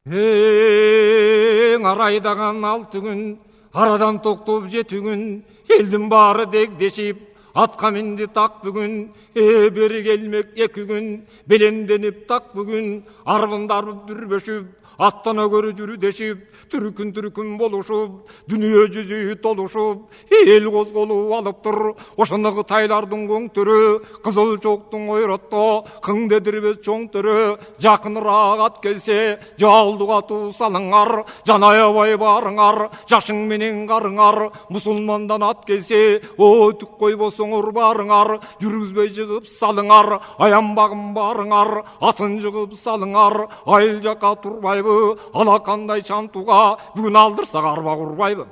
Эң арайдаган 6 күн, арадан токтоп 7 күн, элдин баары дегдешип, атка минди так бүгүн, бери келмек 2 күн, беленденип так бүгүн, арбындарып дүрбөшүп, аттана көрү жүрүдешип, түркүн болушуп, дүнүйө жүзү толушуп, эл козголуп алыптыр. Ошондо Кытайлардын көңтөрү, кызыл чоктун ойротто, кың дедирбес чоң төрө, жакыныраак ат келсе, жалдык атуу салыңар, жан аябай барыңар, жашың менен карыңар, мусулмандан ат келсе, түк койбосоңор барыңар, жүргүзбөй жыгып салыңар, аянбагын барыңар, атын жыгып салыңар, айыл жака турбайбы, алакандай чантуга, бүгүн алдырсак арба курбайбы.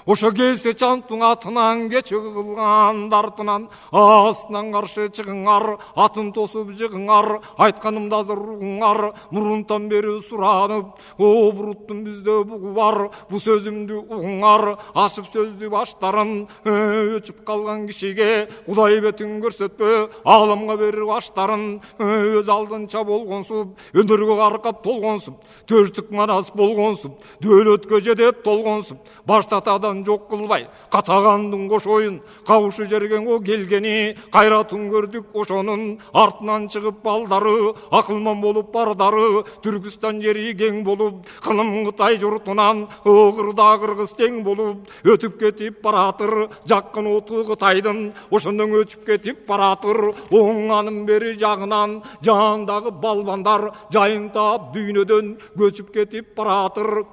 Ошо келсе чантуң атынан кече кылган дартынан, астынан каршы чыгыңар, атын тосуп жыгыңар, айтканымды азыр угуңар, мурунтан бери суранып, буруттун бизде бугу бар, бу сөзүмдү угуңар, ашып сөздү баштарын, өчүп калган кишиге Кудай бетин көрсөтпө, аламга бери баштарын, өз алдынча болгонсуп, өнөргө каркап толгонсуп, төштүк манас болгонсуп, дөөлөткө жедеп толгонсуп, баштатадан жок кылбай, катагандын кошоюн, кабышы жерге о келгени, кайратын көрдүк ошонун, артынан чыгып балдары, акылман болуп бардары, Түркүстан жери кең болуп, кылым Кытай журтунан, кырда кыргыз тең болуп, өтүп кетип баратыр, жаккан оту Кытайдын, ошондон өчүп кетип баратыр, оңанын бери жагынан, жаандагы балбандар, жайын таап дүйнөдөн көчүп кетип баратыр.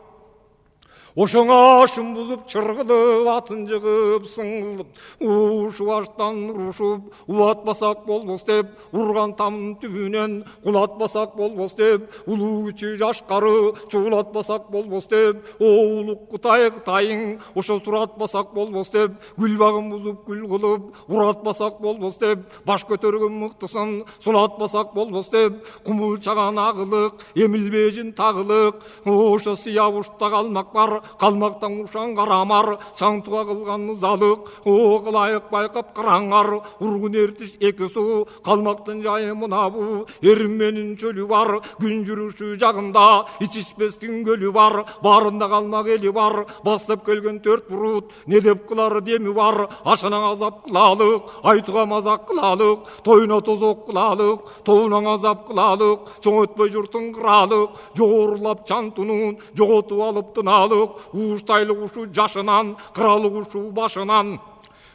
Ошоңа ашын бузуп, чыргылып, атын жыгып, сыңылып, ушуп аштан урушуп, уатпасак болбос деп, урган тамын түбүнөн, кулатпасак болбос деп, улуу күчү жашкары, чуулатпасак болбос деп, улук Кытай Кытайың, ошо суратпасак болбос деп, гүл багын бузуп, гүл кылып, уратпасак болбос деп, баш көтөргөн мыктысын, сулатпасак болбос деп, кумул чаган агылык, эмилбежин тагылык, ошо сыябушта калмак бар, калмактан ушан карамар, чаңтуга кылган ызалык, кылайык байкап караңар, ургун эртиш 2 суу, калмактын жайы мынабу, эрим менин чөлү бар, күн жүрүшү жагында, ичишпестин көлү бар, баарында калмак эли бар, бастап келген 4 бурут, не деп кылар деми бар, ашанан азап кылалык, айтуга мазак кылалык, тоюна тозок кылалык, тоунан азап кылалык, чоң өтпөй журтун кыралык, жогорулап чантунун, жоготуп алып тыналык, уштайлык ушу жашынан, кыралык ушу башынан,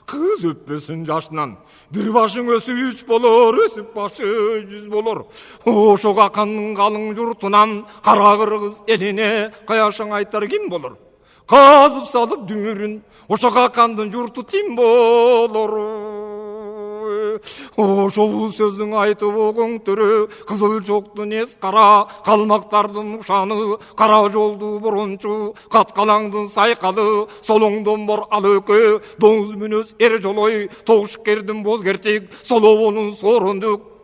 кыз өппөсүн жашынан, бир башың өсүп 3 болор, өсүп башы 100 болор. Ошо акандын калың журтунан, кара кыргыз элине каяшаң айтар ким болор? Казып салып дүмүрүн, ошо акандын журту тим болор. Ошол сөздүн айтып көңтөрү, кызыл чоктун эс кара, калмактардын ушаны, кара жолду борончу, каткалаңдын сайкалы, солоңдон бор ал өкө, доңуз мүнөз эр жолой, тогушкердин боз кертик, солобонун соорундук.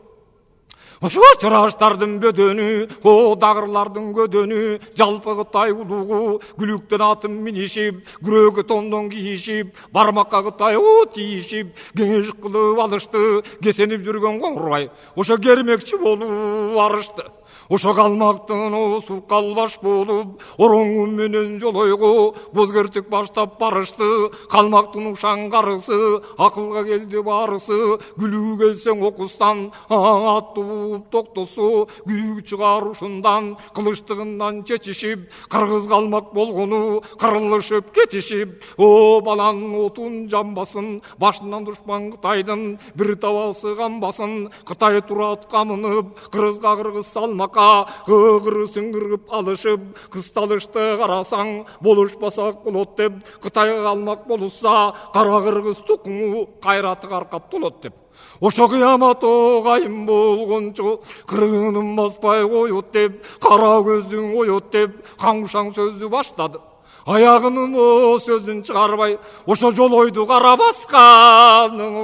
Ошо чыраштардын бөдөнү, дагырлардын көдөнү, жалпы Кытай улугу, күлүктөн атын минишип, күрөгө тондон кийишип, бармакка Кытай тийишип, кеңеш кылып алышты, кесенип жүргөн Коңурбай, ошо кермекчи болуп арышты. Ошо калмактын осу калбаш болуп, ороңу менен жолойго, бозкертик баштап барышты, калмактын ушан карысы, акылга келди барысы, күлүү келсең окустан, аттуу токтосу, күйүк чыгар ушундан, кылычтыгынан чечишип, кыргыз калмак болгону, кырылышып кетишип, баланын отун жамбасын, башынан душман Кытайдын, бир табасы камбасын, Кытай турат камынып, кыргызга кыргыз салмак, кырысын кыргып алышып, кысталышты карасаң, болушпасак болот деп, Кытайга калмак болушса, кара кыргыз тукуму кайраты каркап толот деп. Ошо кыямат кайым болгончо, кыргынын баспай коет деп, кара көздүн коет деп, каңшаң сөздү баштады. Аягынын сөзүн чыгарбай, ошо жолойду кара басканың.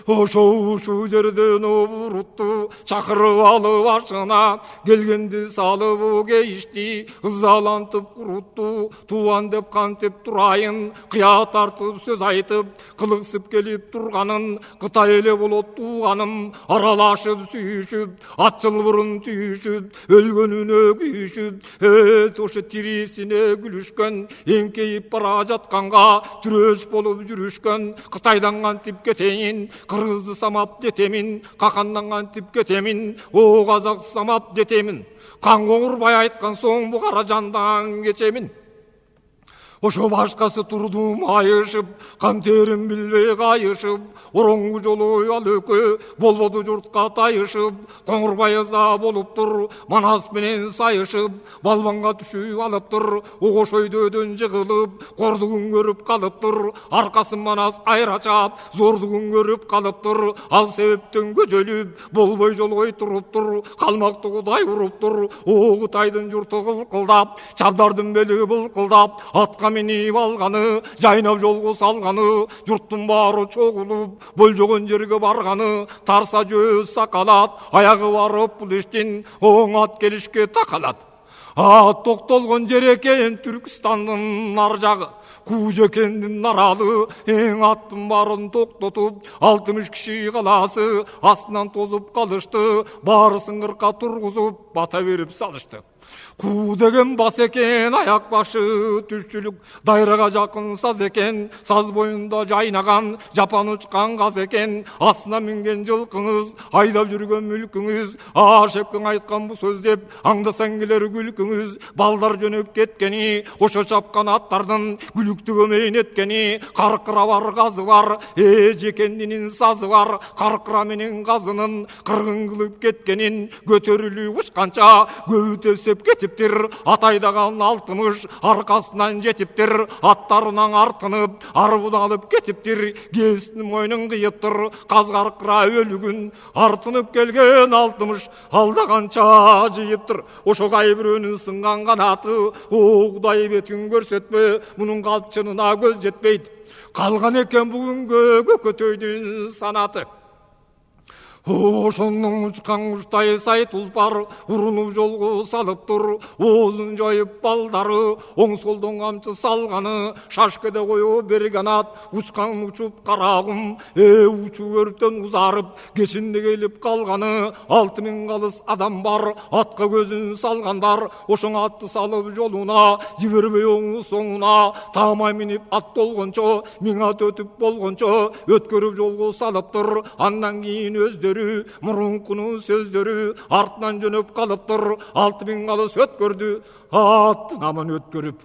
ошо ушул жерден обурутту чакырып алып ашына келгенди салып кейишти ызалантып курутту туан деп кантип турайын кыя тартып сөз айтып кылыксып келип турганын Кытай эле болот тууганым аралашып сүйүшүп ат жылбырын түйүшүп өлгөнүнө күйүшүп ошо тирисине күлүшкөн эңкейип бара жатканга түрөш болуп жүрүшкөн Кытайдан кантип кетейин кыргызды самап детемин какандан кантип кетемин о казак самап детемин кан коңурбай айткан соң бу кара жандан кечемин ошо башкасы турду майышып кан терин билбей кайышып ороңгу жолу ал экөө болбоду журтка тайышып коңурбай ыза болуптур манас менен сайышып балбанга түшүп алыптыр огошойдөөдөн жыгылып кордугун көрүп калыптыр аркасын манас айра чаап зордугун көрүп калыптыр ал себептен көжөлүп болбой жолгой туруптур калмакты Кудай уруптур о Кытайдын журту кылкылдап чабдардын бели былкылдап атка минип алганы жайнап жолго салганы журттун баары чогулуп болжогон жерге барганы тарса жөөз сакалат аягы барып бул иштин оң ат келишке такалат токтолгон жер экен Түркістандын ар жагы Куужекендин аралы эң аттын баарын токтотуп 60 киши каласы астынан тозуп калышты баарысын кырка тургузуп бата берип салышты Куу деген бас экен аяк башы түшчүлүк дайрага жакын саз экен саз боюнда жайнаган жапан учкан газ экен астына минген жылкыңыз айдап жүргөн мүлкүңүз шепкең айткан бу сөз деп аңдасаң келер күлкүңүз балдар жөнөп кеткени ошо чапкан аттардын күлүктүгө мейин эткени каркыра бар газы бар жекендинин сазы бар каркыра менен газынын кыргын кылып кеткенин көтөрүлүп учканча көбү тепсеп кетиптир атайдаган 60 аркасынан жетиптир аттарынан артынып арбын алып кетиптир кесинин мойнун кыйыптыр казгаркыра өлүгүн артынып келген 60 алдаганча жыйыптыр ошо кай бирөөнүн сынган канаты о Кудай бетин көрсөтпө мунун калчынына көз жетпейт калган экен бүгүнгө көкөтөйдүн санаты ошондон учкан куштай сай тулпар урунуп жолго салыптыр оозун жайып балдары оң солдон камчы салганы шашкеде коюп берген ат учкан учуп карагым учуу өрттөн узарып кечинде келип калганы 6000 калыс адам бар атка көзүн салгандар ошоң атты салып жолуна жибербей оңу соңуна таамай минип ат болгончо 1000 ат өтүп болгончо өткөрүп жолго салыптыр андан кийин өздөрү мурункунун сөздөрү артынан жөнөп калыптыр 6000 калыс өткөрдү аттын аман өткөрүп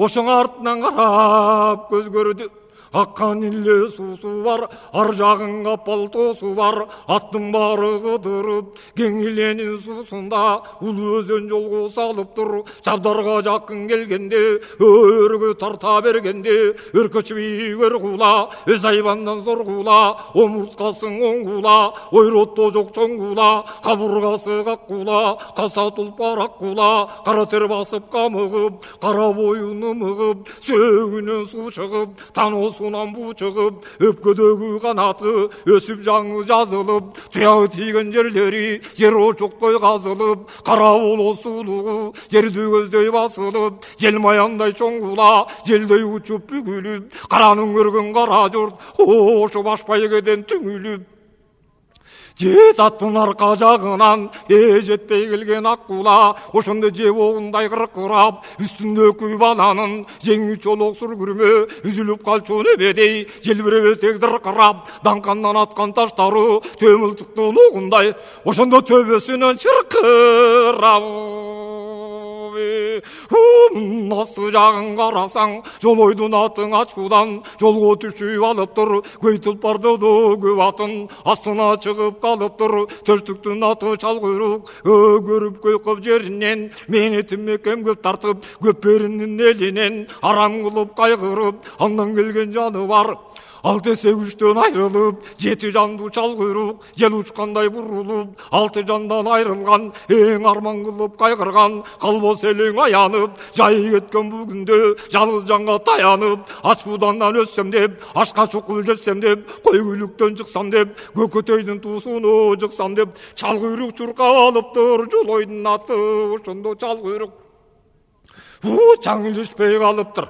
ошоң артынан карап көз көрдү аккан илле суусу бар ар жагынга палтосу бар аттын баары кыдырып кеңиленин суусунда улуу өзөн жолго салыптыр чабдарга жакын келгенде өргө тарта бергенде өркөчүп өргула өз айбандан зоргула омурткасын оңгула ойротто жок чоңгула кабыргасы каккула каса тулпар аккула кара тер басып камыгып кара боюну мыгып сөөгүнөн суу чыгып таносунан буу чыгып өпкөдөгү канаты өсүп жаңы жазылып туягы тийген жерлери жер очоктой казылып кара боло суулугу жерди көздөй басылып желмаяңдай чоңгула желдей учуп бүгүлүп каранын көргөн кара журт ошо башпай кеден түңүлүп жет аттын арка жагынан жетпей келген аккула ошондо жеп огундай кыркырап үстүндөгү баланын жеңи чолок сүргүрмө үзүлүп калчу небедей желбиреп этек дыркырап даңкандан аткан таштары төмүлтүктүн огундай ошондо төбөсүнөн чыркырап насты жагын карасаң жолойдун атын ачуудан жолго түшүп алыптыр көй тулпарды көп атын астына чыгып калыптыр төштүктүн аты чал куйрук көрүп көйкөп жеринен мээнетим мекем көп тартып көп беринин элинен арам кылып кайгырып андан келген жаны бар Алты есе үчтөн айрылып, жети жанду чал куйрук, жел учкандай бурулуп, алты жандан айрылган, эң арман кылып кайгырган, калбос элең аянып, жайы кеткен бу күндө жалгыз жанга таянып, ач будандан өссөм деп, ашка чукул жетсем деп, кой күйлүктөн чыксам деп, көкөтөйдүн туусуну жыксам деп, чал куйрук чуркап алыптыр, жолойдун аты ошондо чал куйрук. Жаңылышпей калыптыр,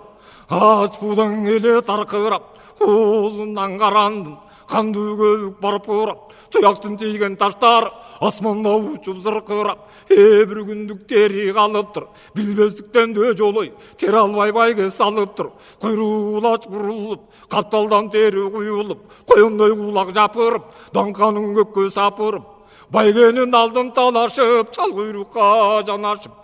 ач будан эле таркырап, оозунан карандын, кандуу көбүк барып урап, туяктын тийген таштар асманда учуп зыркырап, бир күндүк тери калыптыр, билбестиктен дөө жолой, тере албай байге салыптыр, куйрулач бурулуп, капталдан тери куюлуп, коёндой кулак жапырып, даңканын көккө сапырып, байгенин алдын талашып, чал куйрукка жанашып.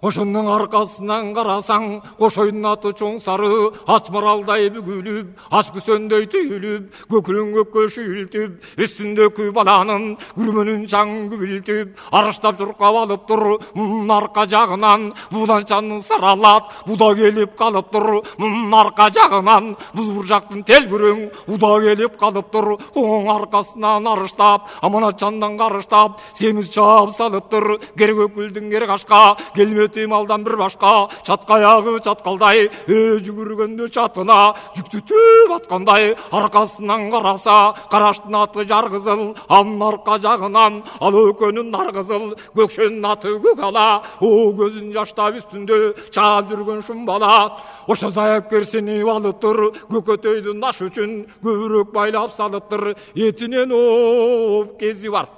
Ошондун аркасынан карасаң, кошойдун аты чоң сары, ач маралдай бүгүлүп, ач күсөндөй түйүлүп, көкүлүн көккө шүйүлтүп, үстүндөгү баланын күрмөнүн чаң күбүлтүп, арыштап журкап алыптыр, мунун арка жагынан бууданчанын саралат, буда келип калыптыр, мунун арка жагынан бузбур жактын телбүрөң уда келип калыптыр, оң аркасынан арыштап, аманатчандан карыштап, семиз чаап салыптыр, керкөкүлдүн кашка келмет малдан бір башқа, чаткаягы чаткалдай, жүгіргенде чатына жүктүтүп аткандай, аркасынан караса, караштын аты жаргызыл, анын арка жагынан ал өкөнүн наргызыл, көкшөнүн аты көк ала, о көзүн жаштап үстүндө чаап жүргөн шум бала. Ошо заяп керсинип алыптыр, көкөтөйдүн аш үчүн көбүрөөк байлап салыптыр, этинен оп кези бар.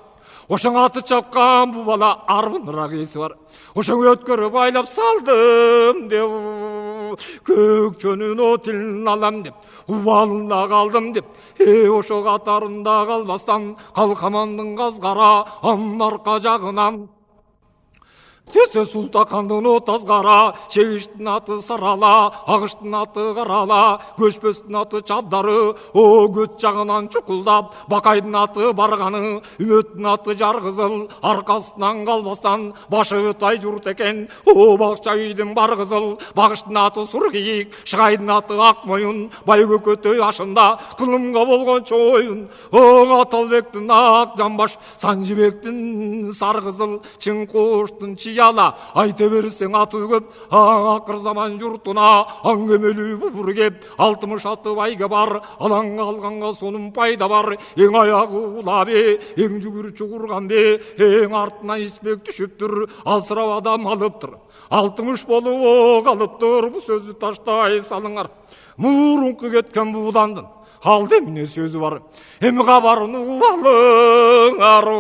Ошоң аты чапкан бу бала арбыныраак эси бар. Ошоң өткөрүп байлап салдым деп, көкчөнүн отилин алам деп, убалында калдым деп, ошо катарында калбастан, калкамандын казгара, анын арка жагынан Тесе Султакандын отаз кара, чегиштин аты сарала, агыштын аты карала, көчпөстүн аты чабдары, о көт жагынан чукулдап, бакайдын аты барганы, үмөттүн аты жаргызыл, аркасынан калбастан, башы тай журт экен, о бакча үйдүн баргызыл, багыштын аты сур кийик, шыгайдын аты ак моюн, бай көкөтөй ашында, кылымга болгон чоюн, о Аталбектин ак жамбаш, Санжыбектин саргызыл, Чыңкооштун яла айта берсең аты көп, акыр заман журтуна аңгемелүү бубур кеп, 66 байга бар, алаңга алганга сонун пайда бар, эң аягы улабе, эң жүгүр чугурган бе, эң артынан ичмек түшүптүр, алсырап адам алыптыр, 60 болуп калыптыр, бу сөздү таштай салыңар. Мурунку кеткен буудандын алды эмне сөзү бар, эми кабарын угалыңар.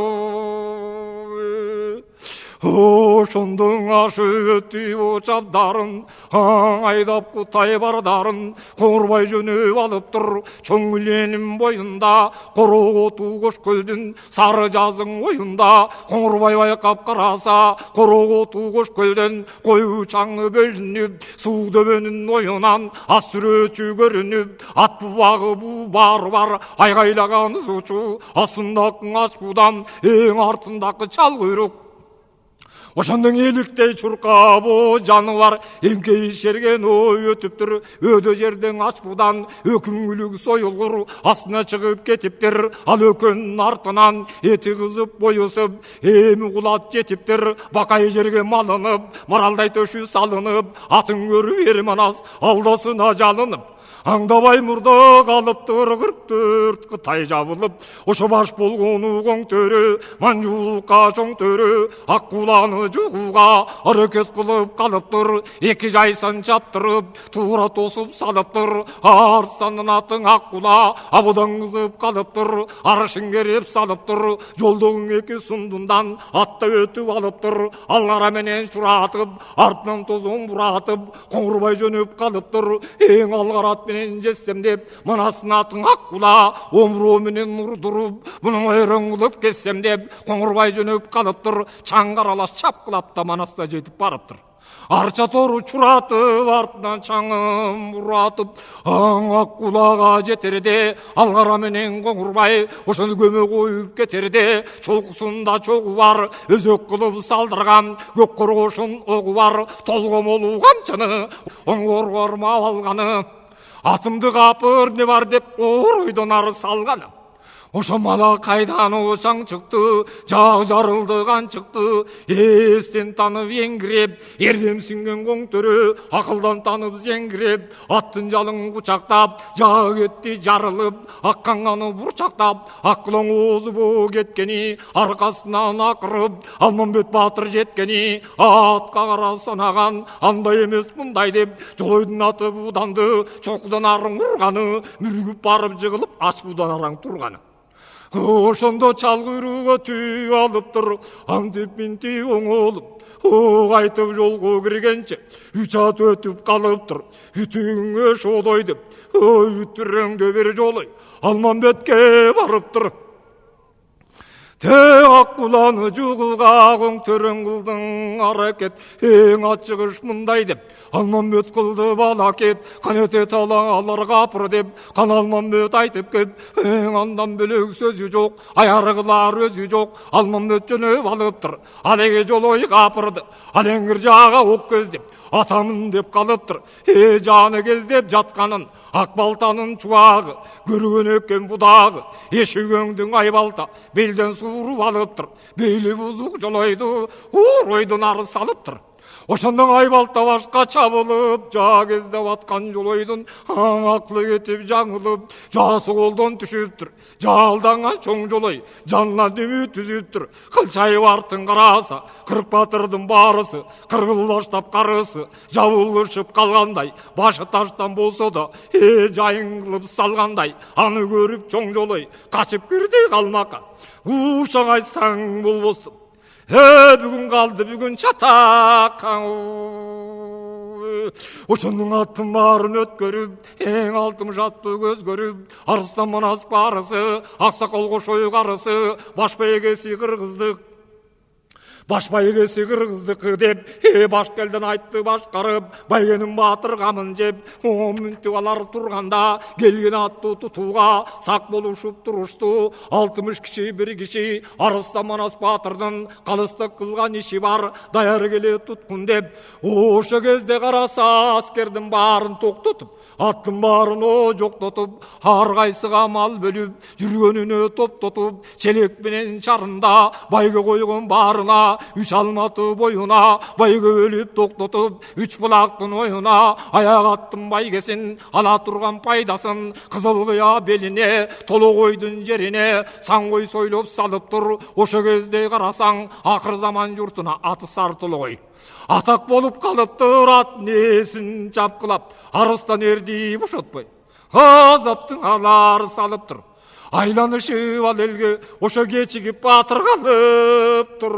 Ошондун ашы өтүп чабдарын, айдап кутай бардарын, Коңурбай жөнөп алыптыр, чоң үленин боюнда, Короготу кош көлдүн сары жазың оюнда, Коңурбай байкап караса, Короготу кош көлдөн кою чаңы бөлүнүп, суу дөбөнүн оюнан ат сүрөчү көрүнүп, ат бубагы бу бар, айгайлаган ызучу, астындакы ач будан, эң артындакы чал куйрук. Ошондон эликтей чуркап жаныбар, эңкей шерген ой өтүптүр, өдө жерден ач будан, өкүңгүлүк союлгур, астына чыгып кетиптир, ал өкөнүн артынан эти кызып боюсуп, эми кулат жетиптир, бакай жерге малынып, маралдай төшү салынып, атын көрүп эрманас алдасына жалынып. Аңдабай мурда калыптыр 44 Кытай жабылып, ошо баш болгону коң төрө, манжуулукка чоң төрө, ак куланы жугууга аракет кылып калыптыр, эки жайсан чаптырып, туура тосуп салыптыр, арстанын атын ак кула, абыдан кызып калыптыр, арышын кереп салыптыр, жолдогун эки сундундан атта өтүп алыптыр, алгара менен чуратып, артынан тозон буратып, Коңурбай жөнөп калыптыр, эң алгарат менен жетсем деп, манасын атын ак кула, омуроо менен урдуруп, мунун ойрон кылып кетсем деп, Коңурбай жөнөп калыптыр, чаң каралаш чапкылап да манаста жетип барыптыр. Арча тору чуратып, артынан чаңын буратып, ак кулага жетерде, алгара менен Коңурбай ошону көмө коюп кетерде, чолкусунда чогу бар, өзөк кылып салдырган, көк коргошун огу бар, толгомолу камчыны оңгорго армап алганы. атымды капыр не бар деп оройдон ары салганы. Ошо мала кайдан очаң чыкты, жаг жарылды кан чыкты, эстен танып эңгиреп, эрдем сиңген коң төрө, акылдан танып зеңгиреп, аттын жалын кучактап, жаг кетти жарылып, аккан каны бурчактап, акылың оозу боо кеткени, аркасынан акырып, Алмамбет баатыр жеткени, атка кара санаган, андай эмес мындай деп, жолойдун аты бууданды, чокудан арың урганы, мүргүп барып жыгылып, ач буудан араң турганы. Ошондо чал куйругу түйүп алыптыр, антип минти оңолуп, кайтып жолго киргенче 3 ат өтүп калыптыр. Үтүңө шодой деп, үтүрөңдө бир жолой, Алмамбетке барыптыр. Тең аккуланы жугуга коң төрөң кылдың аракет, эң ачыгыш мындай деп, Алмамбет кылды балакет, канете талаңалар капыр деп, кан Алмамбет айтып кеп, эң андан бөлөк сөзү жок, аяры кылар өзү жок, Алмамбет жөнөп алыптыр, алеге жолой капырды, алеңгир жага ок көздеп, атамын деп калыптыр, жаны кездеп жатканын, ак балтанын чубагы, көргөн экен будагы, эшигөңдүң айбалта, белден суруп алыптыр, бейли бузук жолойду, оройдун ары салыптыр. Ошондон айбалта башка чабылып, жаа кездеп аткан жолойдун аклы кетип жаңылып, жаасы колдон түшүптүр, жалданган чоң жолой, жанына дүмү түзүптүр, кылчайып артын караса, кырк батырдын баарысы, кыргыл баштап карысы, жабылышып калгандай, башы таштан болсо да, жайын кылып салгандай, аны көрүп чоң жолой, качып кирди калмакка, ушаң айтсаң болбостун. Бүгүн калды, бүгүн чатак. Ошондун аттын баарын өткөрүп, эң алтымыш атты көз көрүп, Арыстан Манас баарысы, Аксакал кошой карысы, баш байгеси кыргыздык. Баш байгеси кыргыздыкы деп, баш келден айтты башкарып, байгенин баатыр камын жеп, мүнтүп алар турганда, келген атты тутууга сак болушуп турушту. 60 киши бир киши, Арыстан Манас баатырдын калыстык кылган иши бар, даяр келе туткун деп, ошо кезде караса аскердин баарын токтотуп, аттын баарын жоктотуп, ар кайсыга мал бөлүп, жүргөнүнө топтотуп, челек менен чарында байга койгон баарына, 3 алматы боюна, байга өлүп токтотуп, 3 булактын оюна, аяк аттын байгесин, ала турган пайдасын, кызыл кыя белине, Толокойдун жерине, саңгой сойлоп салыптыр. Ошо кезде карасаң, акыр заман журтуна аты Сары Толокой. Атак болуп калыптыр, ат несин чапкылап, Арыстан эрди бошотпой, азаптың алары салыптыр. Айланышып ал элге, ошо кечигип батыр калыптыр.